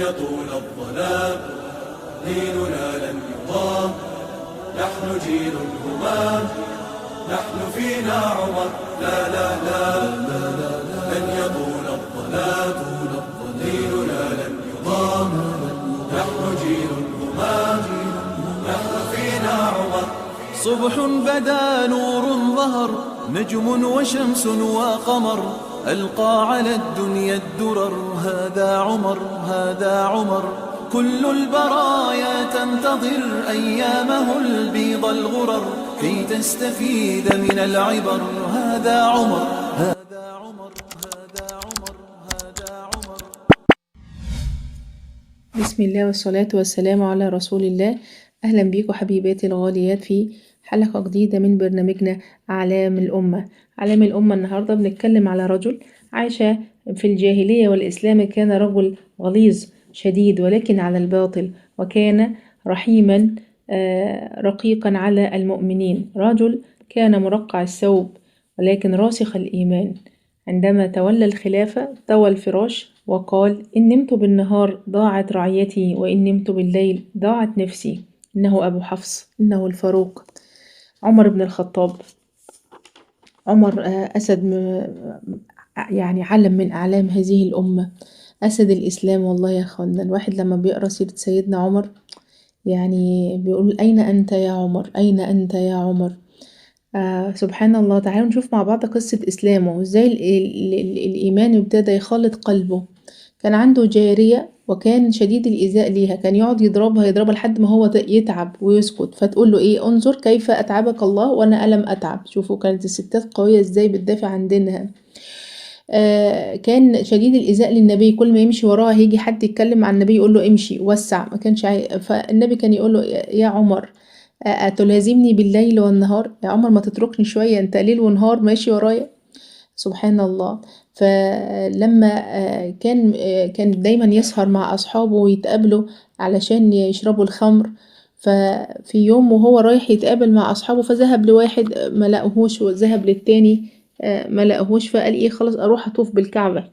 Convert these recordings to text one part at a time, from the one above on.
يطول الظلام ديننا لن يضام، نحن جيل الهمام، نحن فينا عمر، لا لا لا لن يطول الظلام ديننا لن يضام، نحن جيل الهمام، نحن فينا عمر. صبح بدا نور ظهر، نجم وشمس وقمر، ألقى على الدنيا الدرر، هذا عمر هذا عمر. كل البرايا تنتظر أيامه البيض الغرر، كي تستفيد من العبر، هذا عمر هذا عمر هذا عمر هذا عمر. بسم الله والصلاة والسلام على رسول الله. أهلا بيكم حبيباتي الغاليات في حلقة جديدة من برنامجنا أعلام الأمة. أعلام الأمة النهاردة بنتكلم على رجل عاش في الجاهلية والإسلام. كان رجل غليظ شديد ولكن على الباطل، وكان رحيما رقيقا على المؤمنين. رجل كان مرقع الثوب ولكن راسخ الإيمان. عندما تولى الخلافة طوى الفراش وقال: إن نمت بالنهار ضاعت رعيتي، وإن نمت بالليل ضاعت نفسي. إنه أبو حفص، إنه الفاروق عمر بن الخطاب. عمر أسد، يعني علم من أعلام هذه الأمة، أسد الإسلام. والله يا أخوانا الواحد لما بيقرأ سيرة سيدنا عمر يعني بيقول: أين أنت يا عمر، أين أنت يا عمر. سبحان الله. تعالوا نشوف مع بعض قصة إسلامه وإزاي الإيمان ابتدى يخلط قلبه. كان عنده جارية وكان شديد الإيذاء ليها، كان يقعد يضربها لحد ما هو يتعب ويسكت، فتقول له إيه: انظر كيف أتعبك الله وأنا ألم أتعب. شوفوا كانت الستات قوية إزاي بتدافع عن دينها. كان شديد الإيذاء للنبي، كل ما يمشي وراها هيجي حد يتكلم عن النبي يقول له امشي وسع، ما كانش فالنبي كان يقول له: يا عمر أتلازمني بالليل والنهار، يا عمر ما تتركني شوية، انت ليل ونهار ماشي ورايا. سبحان الله. فلما كان دايما يسهر مع أصحابه ويتقابلوا علشان يشربوا الخمر. ففي يوم وهو رايح يتقابل مع أصحابه فذهب لواحد ما لقوهوش، وذهب للتاني ما لقوهوش، فقال إيه: خلاص أروح أطوف بالكعبة.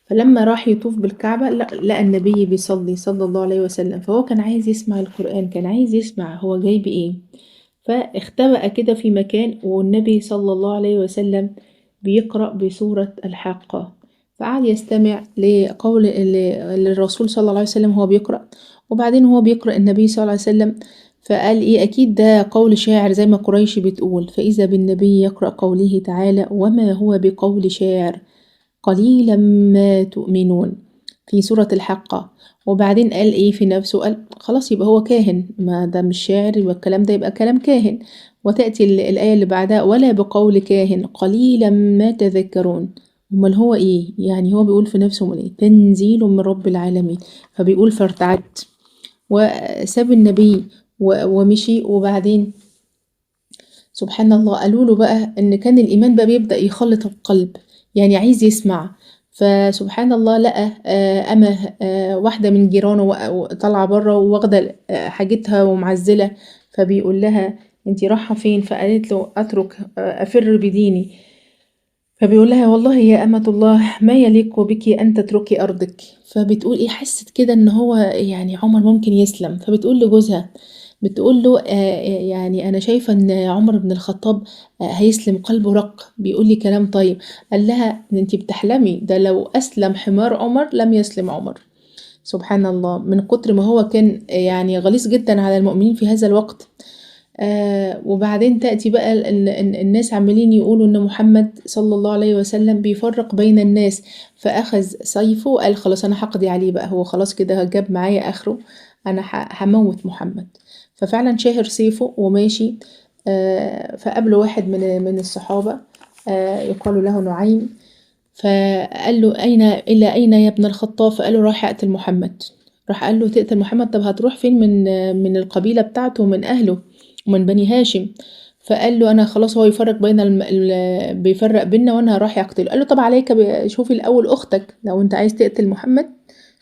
فلما راح يطوف بالكعبة لقى النبي بيصلي صلى الله عليه وسلم، فهو كان عايز يسمع القرآن، كان عايز يسمع هو جاي بإيه. فاختبأ كده في مكان والنبي صلى الله عليه وسلم بيقرأ بسورة الحاقة، فقعد يستمع لقول الرسول صلى الله عليه وسلم هو بيقرأ. وبعدين هو بيقرأ النبي صلى الله عليه وسلم فقال إيه: أكيد ده قول شاعر زي ما قريش بتقول. فإذا بالنبي يقرأ قوله تعالى: وما هو بقول شاعر قليلا ما تؤمنون، في سورة الحاقة. وبعدين قال ايه في نفسه؟ قال خلاص يبقى هو كاهن، ما ده مش شاعر يبقى الكلام ده يبقى كلام كاهن. وتأتي الآية اللي بعدها: ولا بقول كاهن قليلا ما تذكرون. امال هو ايه؟ يعني هو بيقول في نفسه من ايه؟ تنزيل من رب العالمين. فبيقول: فارتعدت وساب النبي ومشي. وبعدين سبحان الله قالوا له بقى ان كان الايمان بقى بيبدأ يخلط القلب، يعني عايز يسمع. فسبحان الله لقى أمه واحدة من جيرانه طالعة بره واخدة حاجتها ومعزلة، فبيقول لها: انتي رايحة فين؟ فقالت له: أترك أفر بديني. فبيقول لها: والله يا أمة الله ما يليق بك أن تتركي أرضك. فبتقول إيه، حست كده إن هو يعني عمر ممكن يسلم. فبتقول لجوزها، بتقول له يعني أنا شايفة إن عمر بن الخطاب هيسلم، قلبه رق، بيقول لي كلام طيب. قال لها: أنتي بتحلمي، ده لو أسلم حمار عمر لم يسلم عمر. سبحان الله. من كتر ما هو كان يعني غليظ جدا على المؤمنين في هذا الوقت. وبعدين تأتي بقى الناس عمالين يقولوا ان محمد صلى الله عليه وسلم بيفرق بين الناس، فأخذ سيفه وقال: خلاص انا هقضي عليه بقى، هو خلاص كده جاب معايا اخره، انا هموت محمد. ففعلا شاهر سيفه وماشي. فقابله واحد من الصحابة يقال له نعيم، فقال له: إلى أين يا ابن الخطاب؟ فقال له: راح أقتل محمد. راح قال له: تقتل محمد؟ طب هتروح فين؟ من القبيلة بتاعته ومن أهله ومن بني هاشم. فقال له: أنا خلاص هو يفرق بين بيفرق بينا وأنا هروح يقتله. قال له: طب عليك شوفي الأول أختك، لو أنت عايز تقتل محمد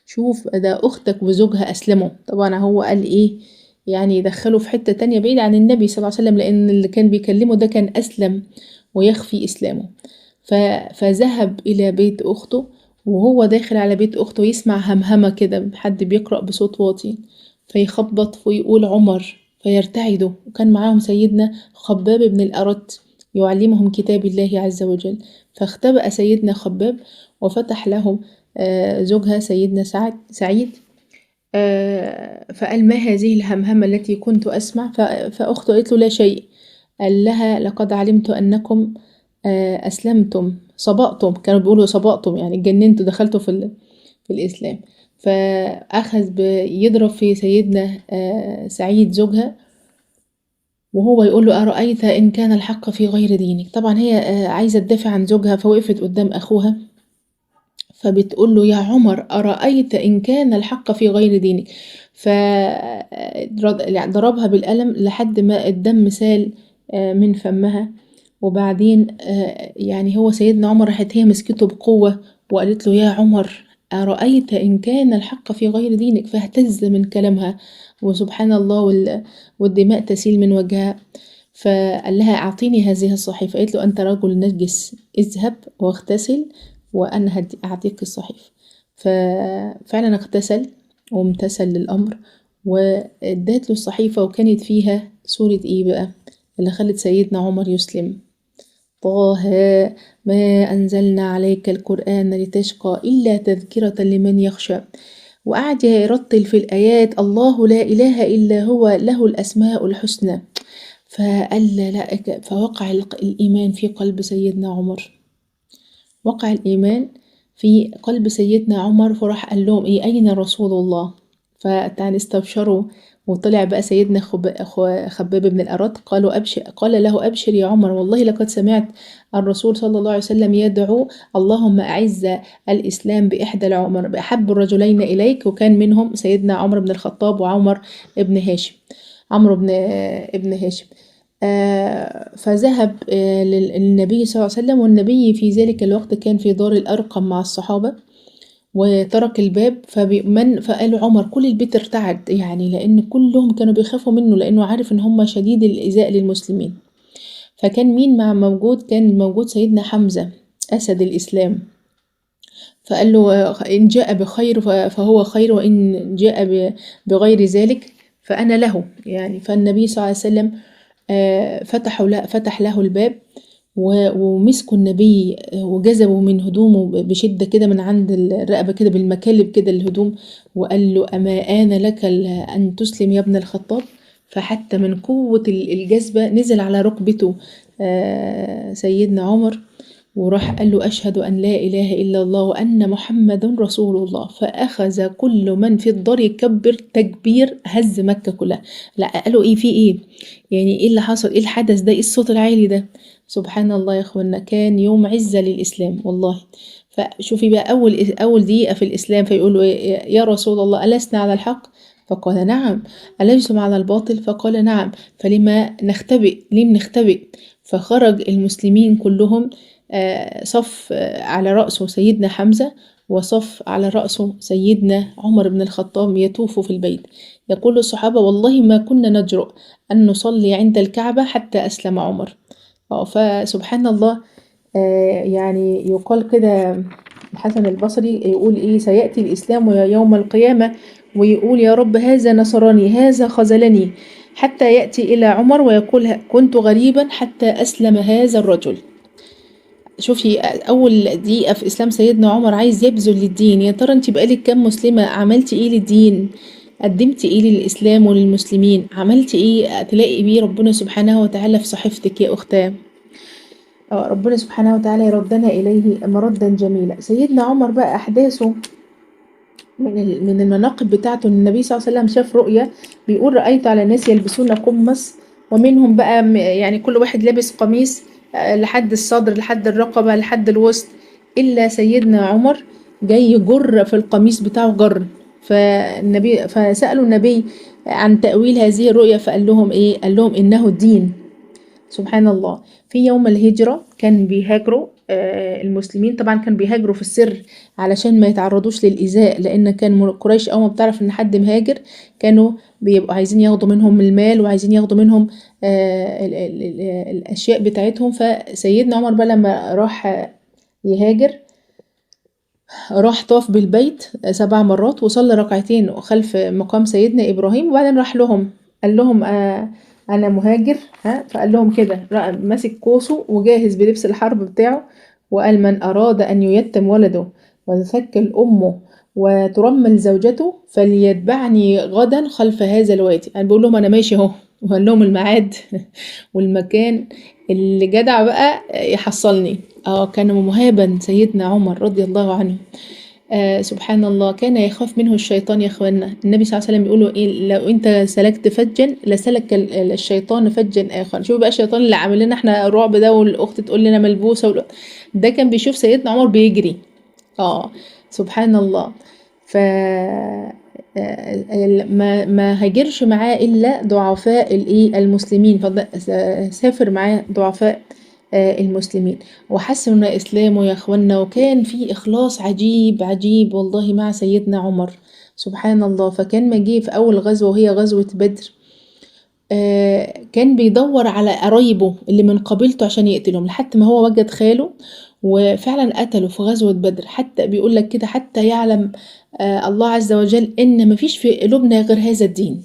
شوف ده أختك وزوجها أسلموا. طبعا هو قال إيه يعني يدخله في حتة تانية بعيد عن النبي صلى الله عليه وسلم، لأن اللي كان بيكلمه ده كان أسلم ويخفي إسلامه. فذهب إلى بيت أخته وهو داخل على بيت أخته يسمع همهمة كده، حد بيقرأ بصوت واطي، فيخبط ويقول عمر، فيرتعدوا. وكان معاهم سيدنا خباب بن الأرت يعلمهم كتاب الله عز وجل. فاختبأ سيدنا خباب وفتح له زوجها سيدنا سعيد، فقال ما هذه الهمهمة التي كنت أسمع؟ فأخته قالت له لا شيء. قال لها لقد علمت أنكم أسلمتم، صبأتم، كانوا بيقولوا صبأتم يعني اتجننتوا، دخلتوا في الإسلام. فأخذ يضرب في سيدنا سعيد زوجها، وهو يقول له أرأيت إن كان الحق في غير دينك. طبعا هي عايزة تدافع عن زوجها، فوقفت قدام أخوها فبتقول له يا عمر أرأيت إن كان الحق في غير دينك. فضربها بالقلم لحد ما الدم سال من فمها. وبعدين يعني هو سيدنا عمر راحت هي مسكته بقوة وقالت له يا عمر أرأيت إن كان الحق في غير دينك، فاهتز من كلامها وسبحان الله والدماء تسيل من وجهها. فقال لها أعطيني هذه الصحيفة. قالت له أنت رجل نجس، اذهب واغتسل وأنا أعطيك الصحيفة. ففعلا اغتسل وامتثل للأمر وادت له الصحيفة، وكانت فيها سورة ايه بقى اللي خلت سيدنا عمر يسلم؟ طه ما أنزلنا عليك القرآن لتشقى إلا تذكرة لمن يخشى. وقعد يرتل في الآيات الله لا إله إلا هو له الأسماء الحسنى. فقال لا، فوقع الإيمان في قلب سيدنا عمر، وقع الإيمان في قلب سيدنا عمر. فراح قال لهم إيه أين رسول الله؟ فتعني استبشروا. وطلع بقى سيدنا خباب بن الأرت قالوا أبشر، قال له أبشر يا عمر، والله لقد سمعت الرسول صلى الله عليه وسلم يدعو اللهم أعز الإسلام بإحدى العمر بأحب الرجلين إليك. وكان منهم سيدنا عمر بن الخطاب وعمر بن هاشم، عمرو بن ابن هاشم. فذهب للنبي صلى الله عليه وسلم، والنبي في ذلك الوقت كان في دار الأرقم مع الصحابة وترك الباب. فقالوا عمر، كل البيت ارتعد يعني، لأن كلهم كانوا بيخافوا منه، لأنه عارف إن هم شديد الإيذاء للمسلمين. فكان مين موجود؟ كان موجود سيدنا حمزة أسد الإسلام. فقال له إن جاء بخير فهو خير، وإن جاء بغير ذلك فأنا له يعني. فالنبي صلى الله عليه وسلم فتح له الباب ومسكوا النبي وجذبوا من هدومه بشدة كده من عند الرقبة كده بالمكالب كده الهدوم، وقال له أما آن لك أن تسلم يا ابن الخطاب؟ فحتى من قوة الجذبة نزل على ركبته سيدنا عمر، وراح قال له أشهد أن لا إله إلا الله وأن محمد رسول الله. فأخذ كل من في الدار يكبر تكبير هز مكة كلها. لا قالوا إيه في إيه يعني، إيه اللي حصل، إيه الحدث ده، إيه الصوت العالي ده؟ سبحان الله يا إخوانا، كان يوم عزة للإسلام والله. فشوفي بقى أول دقيقة في الإسلام فيقولوا يا رسول الله ألسنا على الحق؟ فقال نعم. ألستم على الباطل؟ فقال نعم. فلما نختبئ؟ ليه بنختبئ؟ فخرج المسلمين كلهم، صف على رأسه سيدنا حمزة، وصف على رأسه سيدنا عمر بن الخطاب يطوف في البيت. يقول الصحابة والله ما كنا نجرؤ أن نصلي عند الكعبة حتى أسلم عمر. فسبحان الله. يعني يقال كده الحسن البصري يقول إيه سيأتي الإسلام يوم القيامة ويقول يا رب هذا نصرني، هذا خذلني، حتى يأتي إلى عمر ويقول كنت غريبا حتى أسلم هذا الرجل. شوفي أول دقيقة في إسلام سيدنا عمر عايز يبذل للدين. يا ترى أنت بقالك كام مسلمة عملتي إيه للدين؟ قدمتي إيه للإسلام وللمسلمين؟ عملتي إيه تلاقي بيه ربنا سبحانه وتعالى في صحيفتك يا أختاه؟ ربنا سبحانه وتعالى يردنا إليه مردا جميلا. سيدنا عمر بقى أحداثه من المناقب بتاعته، إن النبي صلى الله عليه وسلم شاف رؤيا بيقول رأيت على الناس يلبسون قمص، ومنهم بقى يعني كل واحد لابس قميص لحد الصدر لحد الرقبة لحد الوسط، إلا سيدنا عمر جاي جر في القميص بتاعه جر. فسألوا النبي عن تأويل هذه الرؤيا، فقال لهم إيه؟ قال لهم إنه الدين. سبحان الله. في يوم الهجرة كان بيهاجروا المسلمين، طبعا كان بيهاجروا في السر علشان ما يتعرضوش للإيذاء، لأن كان قريش أول ما بتعرف إن حد مهاجر كانوا بيبقوا عايزين ياخدوا منهم المال وعايزين ياخدوا منهم الأشياء بتاعتهم. فسيدنا عمر بقى لما راح يهاجر راح طاف بالبيت 7 مرات وصلى ركعتين خلف مقام سيدنا إبراهيم، وبعدين راح لهم قال لهم أنا مهاجر. فقال لهم كده، ماسك قوسه وجاهز بلبس الحرب بتاعه، وقال من أراد أن ييتم ولده وتثكل أمه وترمل زوجته فليتبعني غدا خلف هذا الوادي. أنا بقول لهم أنا ماشي أهو، وقال لهم الميعاد والمكان اللي جدع بقى يحصلني. كان مهابا سيدنا عمر رضي الله عنه. سبحان الله، كان يخاف منه الشيطان يا اخوانا. النبي صلى الله عليه وسلم بيقولوا ايه، لو انت سلكت فجا لسلك الشيطان فجا اخر. شوف بقى الشيطان اللي عامل لنا احنا الرعب ده، والاخت تقول لنا ملبوسه ده كان بيشوف سيدنا عمر بيجري. سبحان الله. ف ما هاجرش معاه الا ضعفاء المسلمين، سافر معاه ضعفاء المسلمين، وحسن اسلامه يا اخوانا. وكان في اخلاص عجيب عجيب والله مع سيدنا عمر، سبحان الله. فكان ما جه في اول غزوه وهي غزوه بدر، كان بيدور على قرايبه اللي من قبيلته عشان يقتلهم، لحد ما هو وجد خاله وفعلا قتله في غزوة بدر. حتى بيقول لك كده، حتى يعلم الله عز وجل ان مفيش في قلوبنا غير هذا الدين.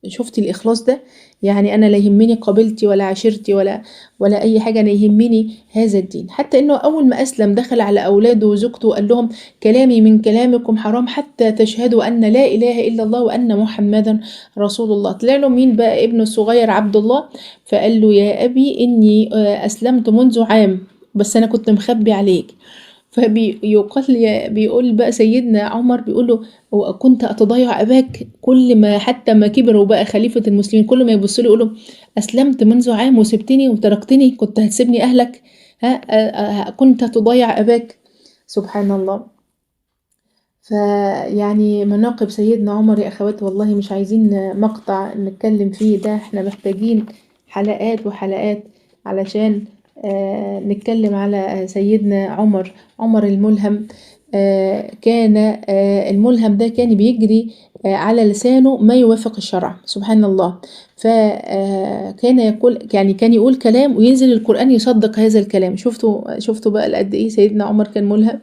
شفتي الإخلاص ده؟ يعني أنا لا يهمني قبيلتي ولا عشيرتي ولا أي حاجة، أنا يهمني هذا الدين. حتى إنه أول ما أسلم دخل على أولاده وزوجته وقال لهم كلامي من كلامكم حرام حتى تشهدوا أن لا إله إلا الله وأن محمدا رسول الله. طلع له مين بقى؟ ابنه الصغير عبد الله. فقال له يا أبي إني أسلمت منذ عام، بس أنا كنت مخبي عليك. بيقول بقى سيدنا عمر بيقول له وكنت أتضيع أباك. كل ما حتى ما كبر وبقى خليفة المسلمين كل ما يبص له يقول له أسلمت منذ عام وسبتني وتركتني، كنت هتسيبني أهلك؟ كنت تضيع أباك. سبحان الله. فيعني مناقب سيدنا عمر يا أخوات، والله مش عايزين مقطع نتكلم فيه، ده احنا محتاجين حلقات وحلقات علشان نتكلم على سيدنا عمر الملهم. كان الملهم ده كان بيجري على لسانه ما يوافق الشرع، سبحان الله. فكان يقول، يعني كان يقول كلام وينزل القرآن يصدق هذا الكلام. شفتوا بقى قد ايه سيدنا عمر كان ملهم،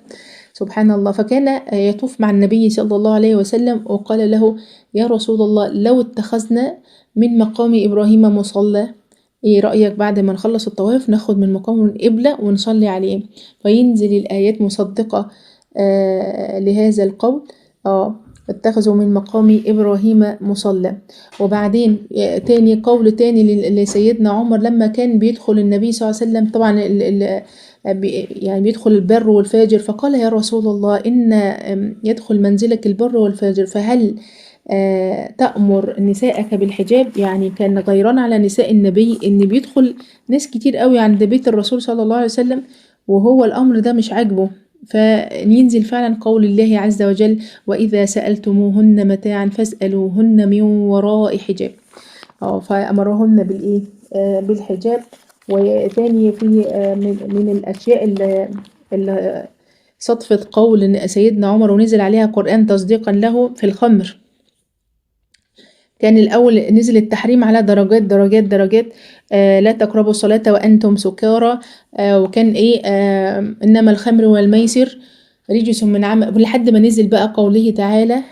سبحان الله. فكان يطوف مع النبي صلى الله عليه وسلم وقال له يا رسول الله لو اتخذنا من مقام إبراهيم مصلى، ايه رأيك بعد ما نخلص الطواف ناخد من مقام القبلة ونصلي عليه؟ فينزل الآيات مصدقة لهذا القول. اتخذوا من مقام إبراهيم مصلى. وبعدين تاني قول تاني لسيدنا عمر لما كان بيدخل النبي صلى الله عليه وسلم، طبعا يعني بيدخل البر والفاجر، فقال يا رسول الله إن يدخل منزلك البر والفاجر، فهل تأمر نساءك بالحجاب؟ يعني كان غيران على نساء النبي ان بيدخل ناس كتير قوي عند بيت الرسول صلى الله عليه وسلم وهو الامر ده مش عاجبه. فينزل فعلا قول الله عز وجل وإذا سألتموهن متاعا فاسألوهن من وراء حجاب. فأمرهن بالإيه؟ بالحجاب. وثاني في من الأشياء اللي صدفت قول سيدنا عمر ونزل عليها قرآن تصديقا له في الخمر. كان الأول نزل التحريم على درجات درجات درجات، لا تقربوا الصلاة وأنتم سكارى، وكان إيه إنما الخمر والميسر رجس من عمل، لحد ما نزل بقى قوله تعالى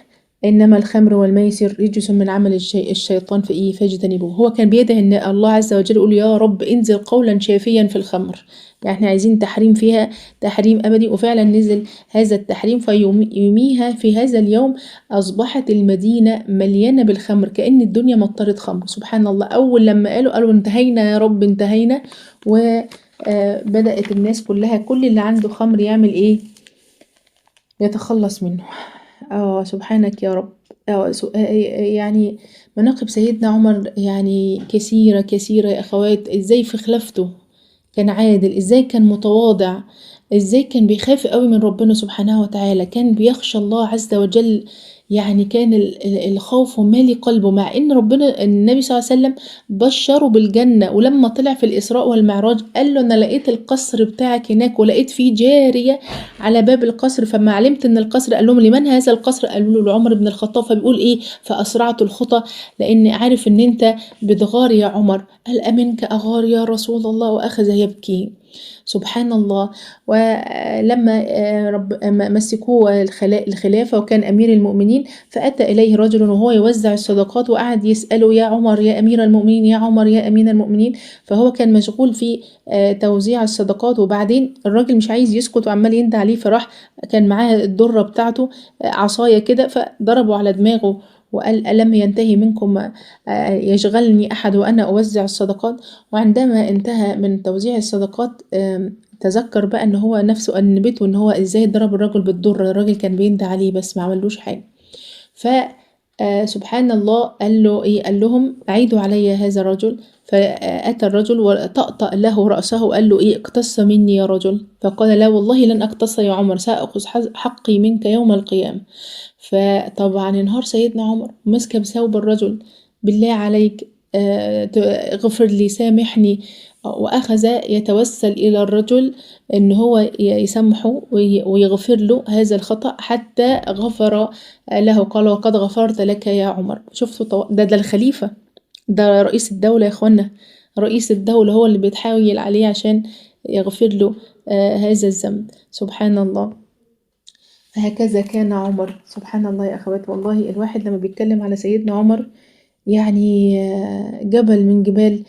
إنما الخمر والميسر رجس من عمل الشيطان في إيه فاجتنبوه. هو كان بيدعي إن الله عز وجل يقول يا رب انزل قولا شافيا في الخمر، يعني احنا عايزين تحريم فيها تحريم أبدي. وفعلا نزل هذا التحريم، فيوميها في هذا اليوم أصبحت المدينة مليانة بالخمر، كأن الدنيا مطرت خمر. سبحان الله. أول لما قالوا انتهينا يا رب انتهينا، وبدأت الناس كلها كل اللي عنده خمر يعمل إيه؟ يتخلص منه. سبحانك يا رب. يعني مناقب سيدنا عمر يعني كثيرة كثيرة يا أخوات. إزاي في خلافته كان عادل، إزاي كان متواضع، إزاي كان بيخاف قوي من ربنا سبحانه وتعالى، كان بيخشى الله عز وجل. يعني كان الخوف مالي قلبه، مع ان ربنا النبي صلى الله عليه وسلم بشره بالجنة. ولما طلع في الإسراء والمعراج قال له انا لقيت القصر بتاعك هناك ولقيت فيه جارية على باب القصر، فما علمت ان القصر قال لهم لمن هذا القصر؟ قالوا له لعمر بن الخطاب. فبيقول ايه فأسرعت الخطى لان عارف ان انت بتغار يا عمر. قال امنك اغار يا رسول الله؟ واخذ يبكي. سبحان الله. ولما مسكوه الخلافة وكان أمير المؤمنين، فأتى إليه رجل وهو يوزع الصدقات وقعد يسأله: يا عمر يا أمير المؤمنين، يا عمر يا أمير المؤمنين. فهو كان مشغول في توزيع الصدقات، وبعدين الراجل مش عايز يسكت وعمال يندى عليه، فراح كان معاه الدرة بتاعته عصاية كده، فضربه على دماغه وقال: ألم ينتهي منكم يشغلني أحد وأنا أوزع الصدقات؟ وعندما انتهى من توزيع الصدقات تذكر بقى ان هو نفسه أنبته ان هو ازاي ضرب الرجل بالضرة، الراجل كان بيندى عليه بس ما عملوش حاجة. سبحان الله، قال له ايه؟ قال لهم: أعيدوا علي هذا الرجل. فأتى الرجل وطأطأ له رأسه وقال له: ايه اقتص مني يا رجل؟ فقال: لا والله لن أقتص يا عمر، سأخذ حقي منك يوم القيامة. فطبعا انهار سيدنا عمر ومسك بثوب الرجل: بالله عليك اغفر لي، سامحني. وأخذ يتوسل إلى الرجل إن هو يسامحه ويغفر له هذا الخطأ حتى غفر له. قال: وقد غفرت لك يا عمر. شفتوا ده الخليفة، ده رئيس الدولة يا إخوانا، رئيس الدولة هو اللي بيتحايل عليه عشان يغفر له هذا الذنب. سبحان الله. هكذا كان عمر. سبحان الله يا أخوات، والله الواحد لما بيتكلم على سيدنا عمر يعني جبل من جبال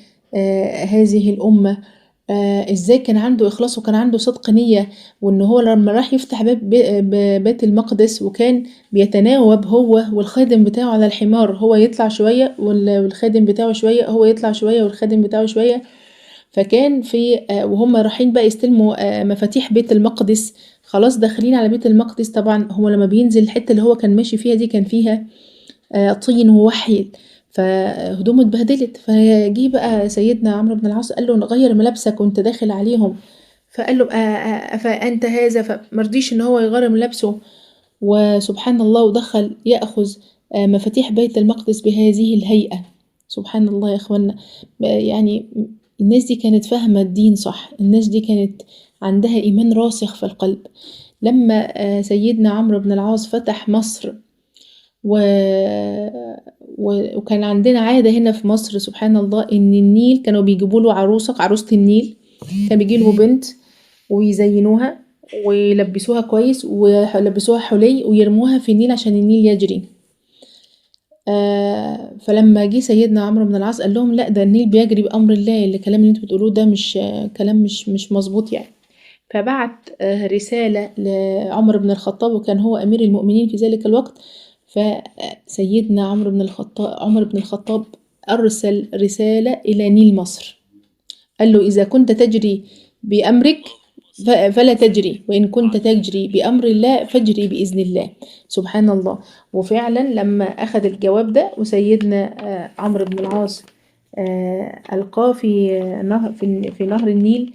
هذه الأمة. ازاي كان عنده إخلاص وكان عنده صدق نية، وإن هو لما راح يفتح بيت المقدس وكان بيتناوب هو والخادم بتاعه على الحمار، هو يطلع شوية والخادم بتاعه شوية، هو يطلع شوية والخادم بتاعه شوية. فكان في وهم رايحين بقى يستلموا مفاتيح بيت المقدس، خلاص داخلين على بيت المقدس. طبعا هو لما بينزل الحتة اللي هو كان ماشي فيها دي كان فيها طين ووحي، فهدومه اتبهدلت. فجي بقى سيدنا عمرو بن العاص قال له: غير ملابسك وانت داخل عليهم. فقال له: فأنت هذا؟ فمرضيش ان هو يغير ملابسه. وسبحان الله، ودخل يأخذ مفاتيح بيت المقدس بهذه الهيئة. سبحان الله يا اخوانا، يعني الناس دي كانت فاهمة الدين صح، الناس دي كانت عندها إيمان راسخ في القلب. لما سيدنا عمرو بن العاص فتح مصر وكان عندنا عادة هنا في مصر سبحان الله، إن النيل كانوا بيجيبوا له عروسة النيل، كان بيجيله بنت ويزينوها ويلبسوها كويس ويلبسوها حلي ويرموها في النيل عشان النيل يجري. فلما جه سيدنا عمرو بن العاص قال لهم: لا، ده النيل بيجري بأمر الله، الكلام اللي انتوا بتقولوه ده مش كلام مش مظبوط يعني. فبعت رسالة لعمر بن الخطاب، وكان هو أمير المؤمنين في ذلك الوقت. فسيدنا عمر بن الخطاب أرسل رسالة إلى نيل مصر، قال له: إذا كنت تجري بأمرك فلا تجري، وإن كنت تجري بأمر الله فاجري بإذن الله. سبحان الله. وفعلا لما أخذ الجواب ده وسيدنا عمرو بن العاص ألقاه في نهر النيل،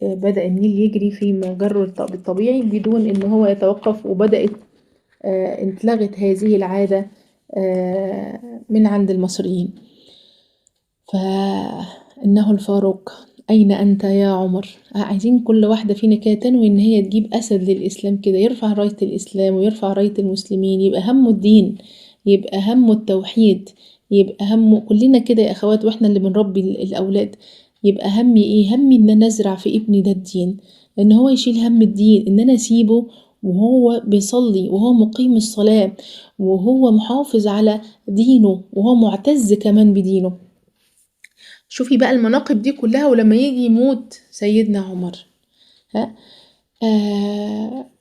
بدأ النيل يجري في مجره الطبيعي بدون إن هو يتوقف، وبدأت اتلغت هذه العادة من عند المصريين. فإنه الفاروق، أين أنت يا عمر؟ عايزين كل واحدة فينا كده تنوي إن هي تجيب أسد للإسلام كده، يرفع راية الإسلام ويرفع راية المسلمين، يبقى همه الدين، يبقى همه التوحيد، يبقى همه كلنا كده يا أخوات، وإحنا اللي بنربي الأولاد. يبقى همي إيه؟ همي إن أنا أزرع في ابني ده الدين، إن هو يشيل هم الدين، إن أنا أسيبه وهو بيصلي وهو مقيم الصلاة وهو محافظ على دينه وهو معتز كمان بدينه. شوفي بقى المناقب دي كلها. ولما يجي يموت سيدنا عمر،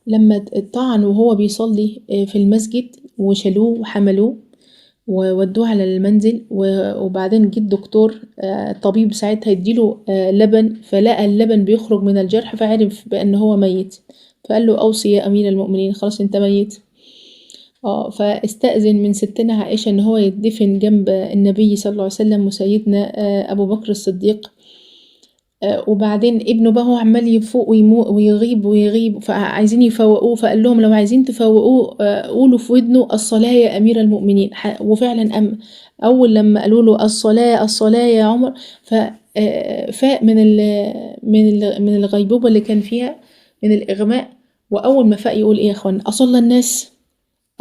لما اتطعن وهو بيصلي في المسجد وشالوه وحملوه وودوه على المنزل، وبعدين جه الدكتور الطبيب ساعتها يديله لبن، فلقى اللبن بيخرج من الجرح فعرف بأن هو ميت. فقال له: أوصي يا أمير المؤمنين، خلاص انت ميت. فاستأذن من ستنا عائشة ان هو يدفن جنب النبي صلى الله عليه وسلم وسيدنا أبو بكر الصديق. وبعدين ابنه بقى هو عمال يفوق ويغيب فعايزين يفوقوه، فقال لهم: لو عايزين تفوقوه قولوا في ودنه الصلاة يا أمير المؤمنين. وفعلا أول لما قالوا له الصلاة يا عمر، فاق من الغيبوبة اللي كان فيها من الإغماء. وأول ما فاق يقول: إيه يا أخوان؟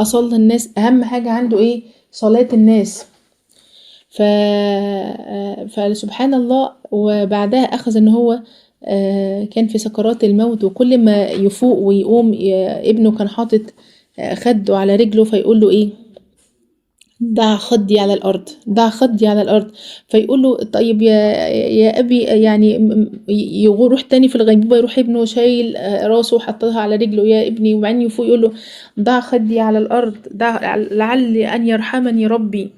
أصلى الناس، أهم حاجة عنده إيه؟ صلاة الناس. فسبحان الله. وبعدها أخذ إن هو كان في سكرات الموت، وكل ما يفوق ويقوم ابنه كان حاطط خده على رجله، فيقول له إيه؟ ضع خدي على الأرض، ضع خدي على الأرض. فيقول له طيب يا أبي، يعني يروح تاني في الغيبوبة، يروح ابنه شايل راسه وحطها على رجله، يا ابني، وبعدين يفوق يقول له ضع خدي على الأرض، لعل أن يرحمني ربي،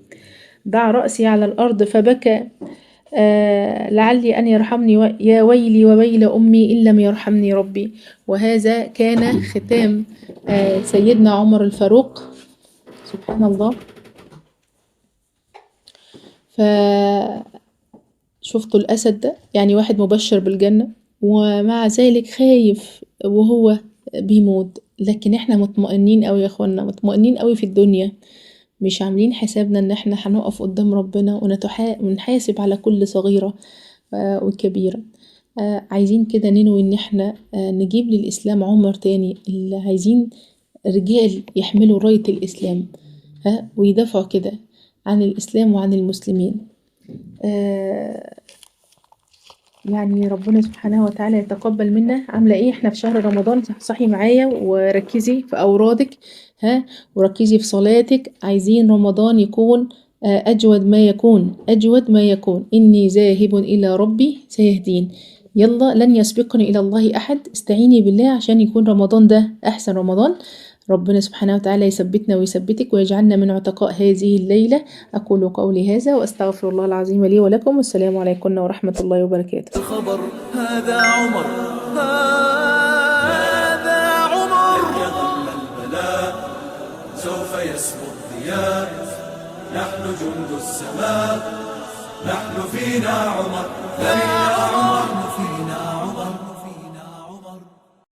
ضع رأسي على الأرض. فبكى لعلي أن يرحمني، يا ويلي وويل أمي إن لم يرحمني ربي. وهذا كان ختام سيدنا عمر الفاروق. سبحان الله. فشفتوا الأسد ده، يعني واحد مبشر بالجنة ومع ذلك خايف وهو بيموت. لكن احنا مطمئنين قوي يا اخوانا، مطمئنين قوي في الدنيا، مش عاملين حسابنا ان احنا هنقف قدام ربنا ونحاسب على كل صغيرة وكبيرة. عايزين كده ننوي ان احنا نجيب للإسلام عمر تاني، اللي عايزين رجال يحملوا راية الإسلام ويدافعوا كده عن الإسلام وعن المسلمين. يعني ربنا سبحانه وتعالى يتقبل منا. عاملة ايه؟ احنا في شهر رمضان، صحي معايا وركزي في أورادك وركزي في صلاتك. عايزين رمضان يكون أجود ما يكون، أجود ما يكون. إني ذاهب إلى ربي سيهدين. يلا، لن يسبقني إلى الله أحد. استعيني بالله عشان يكون رمضان ده أحسن رمضان. ربنا سبحانه وتعالى يثبتنا ويثبتك ويجعلنا من عتقاء هذه الليلة. أقول قولي هذا وأستغفر الله العظيم لي ولكم، والسلام عليكم ورحمة الله وبركاته. الخبر هذا عمر، هذا عمر. يظل البلاء سوف يسمو الضياء، نحن جند السماء، نحن فينا عمر.